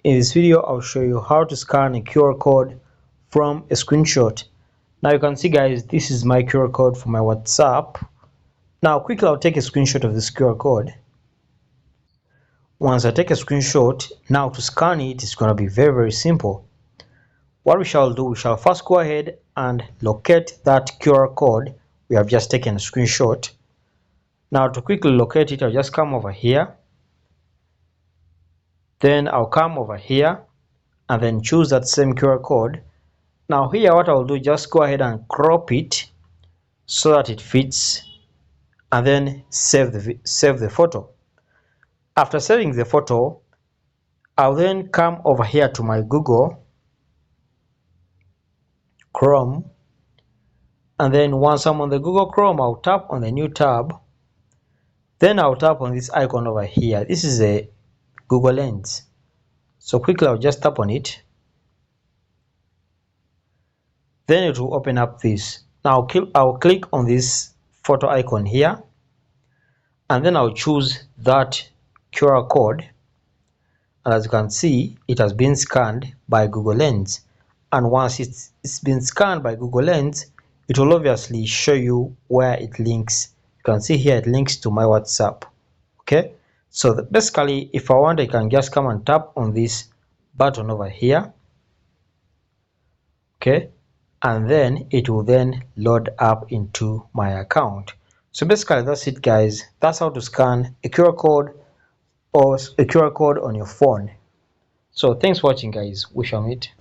In this video, I'll show you how to scan a QR code from a screenshot. Now you can see, guys, this is my QR code for my WhatsApp. Now quickly I'll take a screenshot of this QR code. Once I take a screenshot, now to scan it is going to be very simple. What we shall do, we shall first go ahead and locate that QR code we have just taken a screenshot. Now to quickly locate it, I'll just come over here. Then I'll come over here and then choose that same QR code. Now here what I'll do, just go ahead and crop it so that it fits, and then save the photo. After saving the photo, I'll then come over here to my Google Chrome, and then once I'm on the Google Chrome, I'll tap on the new tab. Then I'll tap on this icon over here. This is a Google Lens. So quickly I'll just tap on it. Then it will open up this. Now I'll click on this photo icon here, and then I'll choose that QR code. And as you can see, it has been scanned by Google Lens. And once it's been scanned by Google Lens, it will obviously show you where it links. You can see here it links to my WhatsApp. Okay, so basically, if I want, I can just come and tap on this button over here. Okay, and then it will then load up into my account. So basically that's it, guys. That's how to scan a QR code or a QR code on your phone. So thanks for watching, guys. We shall meet.